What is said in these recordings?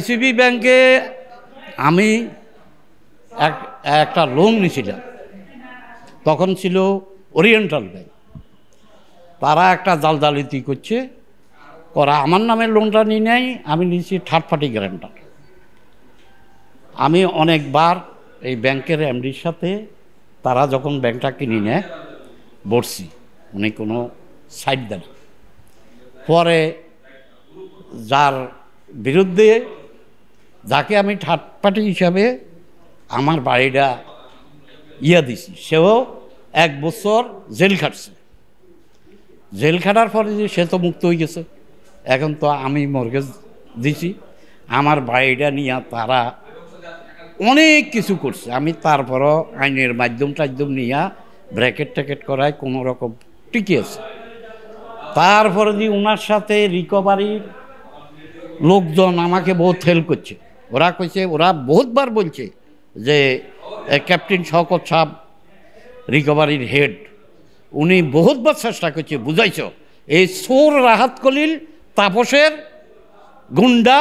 CB ব্যাংকে আমি একটা লোন নিয়েছিলাম, তখন ছিল ওরিয়েন্টাল ব্যাংক। তারা একটা জালজালিতি করছে, আমার নামে লোনটা নিয়ে নেয়, আমি নিয়েছি থার্ড পার্টি গ্যারান্টার। আমি অনেকবার এই ব্যাংকের এমডির সাথে তারা যখন ব্যাংকটা কিনে নেয় বসছি, উনি কোনো সাইড দেন। পরে যার বিরুদ্ধে, যাকে আমি থার্ড পার্টি হিসাবে আমার বাড়িটা দিছি, সেও 1 বছর জেল খাটছে। জেল খাটার পরে যে সে তো মুক্ত হয়ে গেছে, এখন তো আমি মর্গেজ দিছি। আমার বাড়িটা নিয়ে তারা অনেক কিছু করছে, আমি তারপরও আইনের মাধ্যম নিয়ে ব্র্যাকেট ট্যাকেট করায় কোনো রকম টিকে আছে। তারপরে যে ওনার সাথে রিকভারির লোকজন আমাকে বহুত হেল্প করছে। ওরা কইছে, ওরা বহুতবার বলছে যে ক্যাপ্টেন শওকত সাহেব রিকভারির হেড, উনি বহুতবার চেষ্টা করছে, বুঝাইছ এই সোর রাহাত কলিল তাপসের গুন্ডা,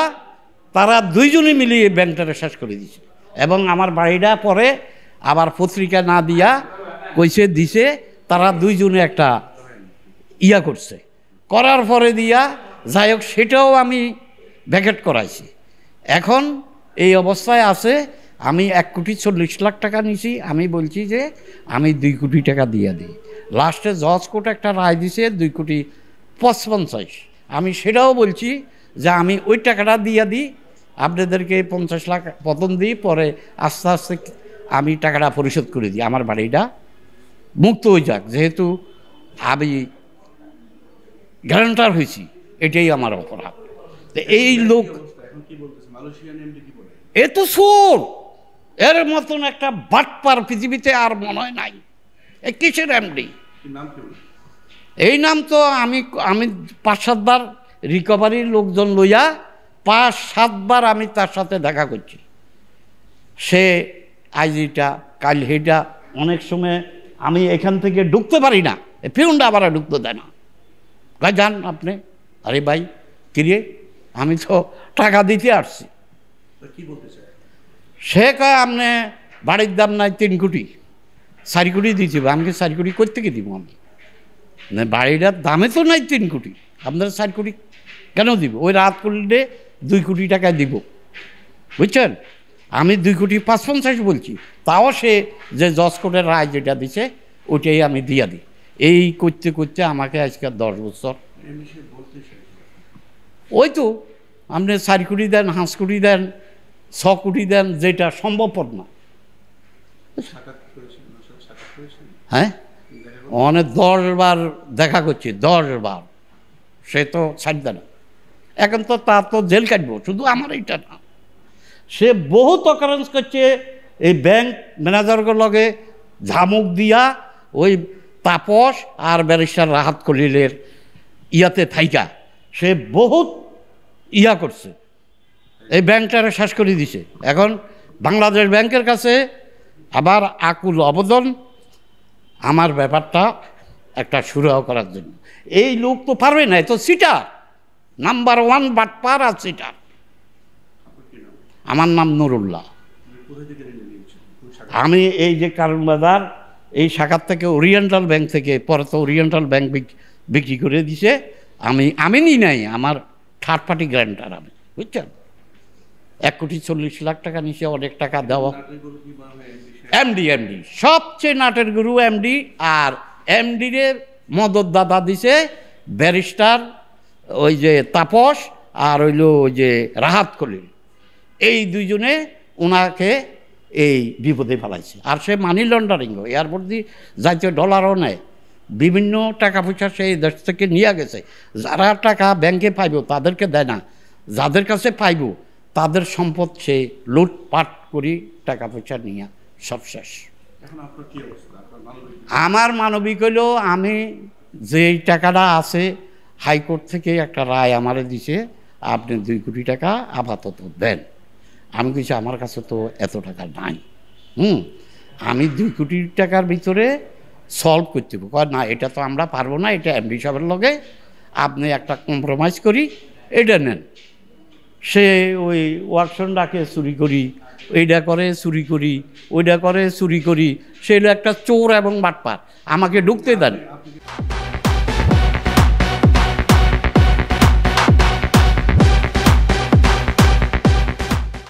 তারা দুইজনে মিলিয়ে ব্যাংকটা শেষ করে দিছে। এবং আমার বাড়িটা পরে আবার পত্রিকা না দিয়া কইছে দিছে, তারা দুইজনে একটা করছে, করার পরে দিয়া যাই হোক সেটাও আমি ভ্যাকেট করাইছি। এখন এই অবস্থায় আছে। আমি 1,40,00,000 টাকা নিছি, আমি বলছি যে আমি 2 কোটি টাকা দিয়ে দিই। লাস্টে জজ কোর্ট একটা রায় দিছে 2,55,00,000। আমি সেটাও বলছি যে আমি ওই টাকাটা দিয়ে দিই, আপনাদেরকে 50 লাখ প্রথম দিই, পরে আস্তে আস্তে আমি টাকাটা পরিশোধ করে দিই, আমার বাড়িটা মুক্ত হয়ে যাক। যেহেতু আমি গ্যারান্টার হয়েছি, এটাই আমার অপরাধ। এই লোক এ তো সোর, এর মতন একটা বাটপার পৃথিবীতে আর মনে হয় নাই। এ কিসের এমডি? এই নাম তো আমি 5-7 বার রিকভারির লোকজন লইয়া 5-7 বার আমি তার সাথে দেখা করছি। সে আজ এটা কাল হেটা, অনেক সময় আমি এখান থেকে ঢুকতে পারি না, পিউনটা আবার ঢুকতে দেয় না। যান আপনি। আরে ভাই কিরে, আমি তো টাকা দিতে আসছি। সে কয় আপনি বাড়ির দাম নাই 3 কোটি, 4 কোটি দিতে হবে। আমাকে 4 কোটি করতে কি দিব? আমি বাড়িটার দামে তো নাই 3 কোটি, আপনারা 4 কোটি কেন দিব? ওই রাত করলে 2 কোটি টাকা দিব, বুঝছেন? আমি 2,55,00,000 বলছি, তাও সে যে জজ কোর্টের রায় যেটা দিছে ওইটাই আমি দিয়ে দিই। এই করতে করতে আমাকে আজকে 10 বছর। ওই তো আপনি 4 কোটি দেন, 5 কোটি দেন, 6 কোটি দেন, যেটা সম্ভবপর না। হ্যাঁ, অনেক 10 বার দেখা করছি, 10 বার। সে তো ছাড় দেয় না। এখন তো তার তো জেল কাটবো, শুধু আমার এইটা না, সে বহুত অকারেন্স করছে। এই ব্যাংক ম্যানেজারগুলোর লগে ঝামুক দিয়া ওই তাপস আর ব্যারিস্টার রাহাত কলিলের থাইকা সে বহুত করছে, এই ব্যাংকটারে শেষ করে দিছে। এখন বাংলাদেশ ব্যাংকের কাছে আবার আকুল আবেদন আমার ব্যাপারটা একটা সুরাহ করার জন্য। এই লোক তো পারবে না, তো সিটার নাম্বার 1 বাটপার আর সিটার। আমার নাম নুরুল্লাহ। আমি এই যে কারণ বাজার এই শাখার থেকে ওরিয়েন্টাল ব্যাংক থেকে, পরে তো ওরিয়েন্টাল ব্যাংক বিক্রি করে দিছে। আমি নিই নাই, আমার থার্ড পার্টি গ্যারান্টার আমি, বুঝছেন? 1,40,00,000 টাকা নিচে অনেক টাকা দেওয়া। এমডি সবচেয়ে নাটের গুরু এমডি। আর এমডির মদত দাদা দিছে ব্যারিস্টার ওই যে তাপস আর হইল ওই যে রাহাত কলিল। এই দুইজনে ওনাকে এই বিপদে ফেলাইছে। আর সে মানি লন্ডারিংও, এয়ারপোর্ট দিয়ে জাতীয় ডলারও নেয়, বিভিন্ন টাকা পয়সা সেই দেশ থেকে নিয়ে গেছে। যারা টাকা ব্যাংকে পাইব তাদেরকে দেয় না, যাদের কাছে পাইব তাদের সম্পদ সে লুটপাট করি টাকা পয়সা নিয়ে সব শেষ। আমার মানবিক হইল, আমি যেই টাকাটা আছে হাইকোর্ট থেকে একটা রায় আমারে দিছে, আপনি 2 কোটি টাকা আপাতত দেন। আমি কিছু আমার কাছে তো এত টাকা নাই, আমি 2 কোটি টাকার ভিতরে সলভ করতে হবে। না, এটা তো আমরা পারবো না, এটা এমডি সাহেবের লগে আপনি একটা কম্প্রোমাইজ করি, এটা নেন। সে ওই ওয়াকশন ডাকে চুরি করি, এইটা করে চুরি করি, ওইটা করে চুরি করি, সে হলো একটা চোর এবং বাটপার, আমাকে ঢুকতে দেন।